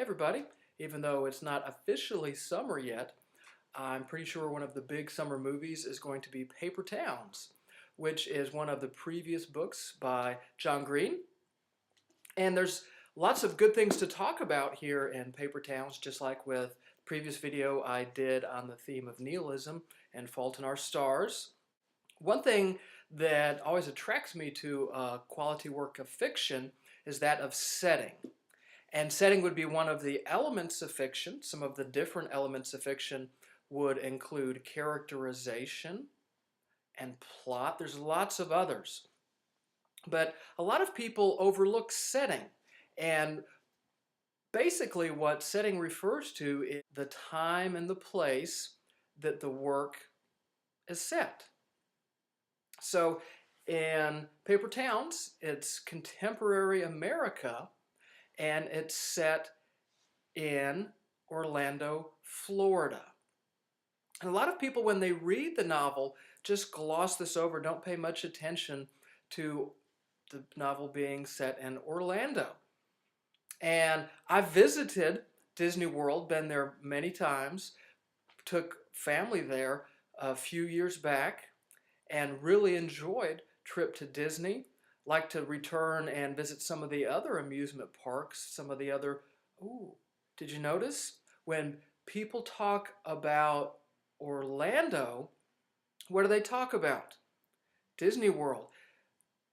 everybody. Even though it's not officially summer yet, I'm pretty sure one of the big summer movies is going to be Paper Towns, which is one of the previous books by John Green. And there's lots of good things to talk about here in Paper Towns, just like with the previous video I did on the theme of nihilism and Fault in Our Stars. One thing that always attracts me to a quality work of fiction is that of setting. And setting would be one of the elements of fiction. Some of the different elements of fiction would include characterization and plot. There's lots of others. But a lot of people overlook setting. And basically what setting refers to is the time and the place that the work is set. So in Paper Towns, it's contemporary America, and it's set in Orlando, Florida. And a lot of people, when they read the novel, just gloss this over, don't pay much attention to the novel being set in Orlando. And I've visited Disney World, been there many times, took family there a few years back, and really enjoyed trip to Disney. Like to return and visit some of the other amusement parks, some of the other, ooh, did you notice? When people talk about Orlando, what do they talk about? Disney World,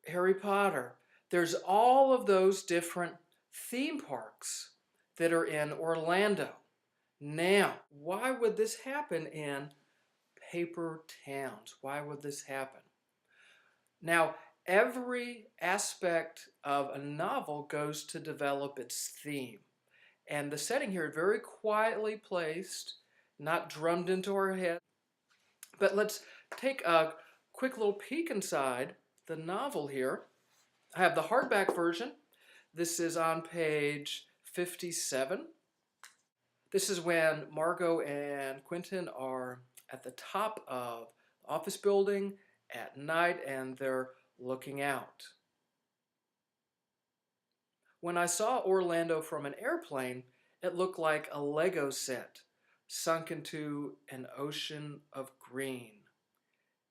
Harry Potter. There's all of those different theme parks that are in Orlando. Now, why would this happen in Paper Towns? Why would this happen? Now, every aspect of a novel goes to develop its theme. And the setting here is very quietly placed, not drummed into our head. But let's take a quick little peek inside the novel here. I have the hardback version. This is on page 57. This is when Margot and Quentin are at the top of the office building at night and they're looking out. When I saw Orlando from an airplane, it looked like a Lego set sunk into an ocean of green.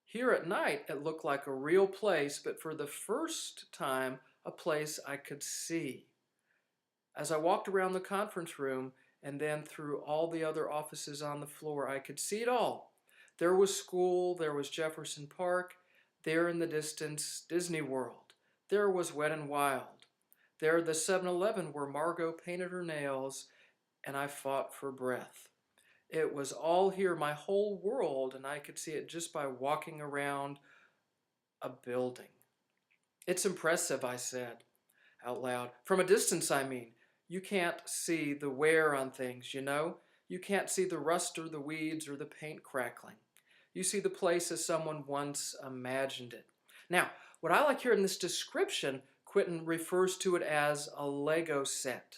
Here at night, it looked like a real place, but for the first time, a place I could see. As I walked around the conference room and then through all the other offices on the floor, I could see it all. There was school, there was Jefferson Park, there in the distance, Disney World. There was Wet n Wild. There the 7-Eleven where Margot painted her nails and I fought for breath. It was all here, my whole world, and I could see it just by walking around a building. It's impressive, I said out loud. From a distance, I mean. You can't see the wear on things, you know? You can't see the rust or the weeds or the paint crackling. You see the place as someone once imagined it. Now, what I like here in this description, Quentin refers to it as a Lego set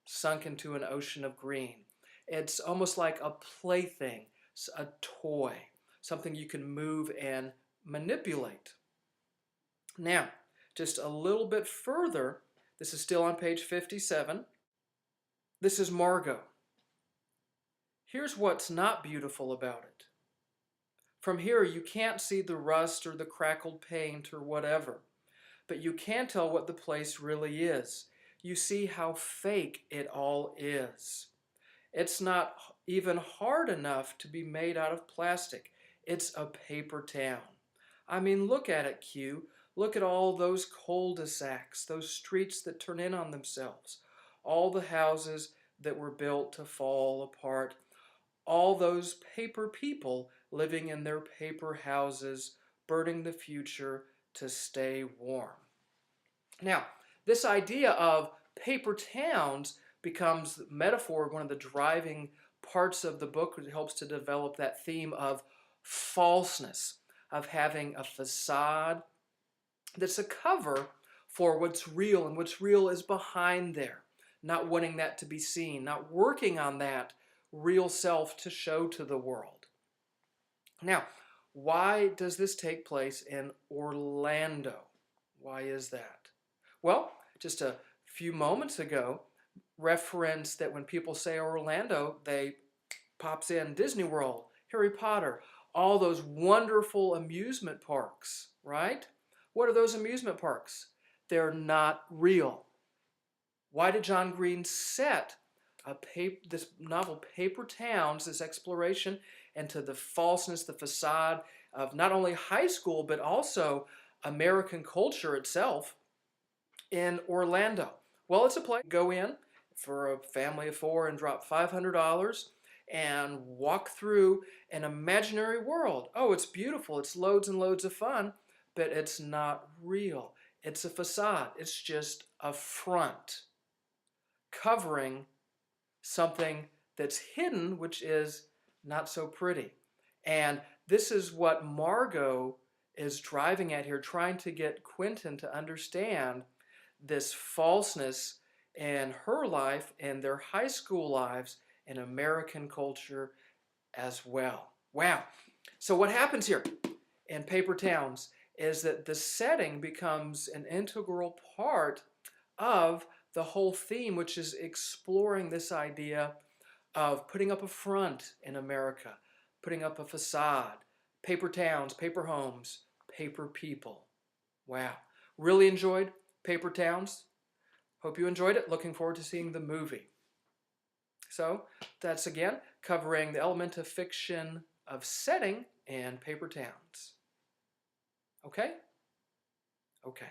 sunk into an ocean of green. It's almost like a plaything, a toy, something you can move and manipulate. Now, just a little bit further, this is still on page 57. This is Margot. Here's what's not beautiful about it. From here, you can't see the rust or the crackled paint or whatever, but you can tell what the place really is. You see how fake it all is. It's not even hard enough to be made out of plastic. It's a paper town. I mean, look at it, Q. Look at all those cul-de-sacs, those streets that turn in on themselves, all the houses that were built to fall apart, all those paper people living in their paper houses, burning the future to stay warm. Now, this idea of paper towns becomes metaphor, one of the driving parts of the book that helps to develop that theme of falseness, of having a facade that's a cover for what's real, and what's real is behind there, not wanting that to be seen, not working on that real self to show to the world. Now, why does this take place in Orlando? Why is that? Well, just a few moments ago, reference that when people say Orlando, they pops in Disney World, Harry Potter, all those wonderful amusement parks, right? What are those amusement parks? They're not real. Why did John Green set this novel Paper Towns, this exploration into the falseness, the facade of not only high school, but also American culture itself in Orlando? Well, it's a place. Go in for a family of 4 and drop $500 and walk through an imaginary world. Oh, it's beautiful. It's loads and loads of fun, but it's not real. It's a facade. It's just a front covering something that's hidden, which is not so pretty. And this is what Margot is driving at here, trying to get Quentin to understand this falseness in her life and their high school lives and American culture as well. Wow. So what happens here in Paper Towns is that the setting becomes an integral part of the whole theme, which is exploring this idea of putting up a front in America, putting up a facade, paper towns, paper homes, paper people. Wow. Really enjoyed Paper Towns. Hope you enjoyed it. Looking forward to seeing the movie. So that's again covering the element of fiction of setting and Paper Towns. Okay? Okay.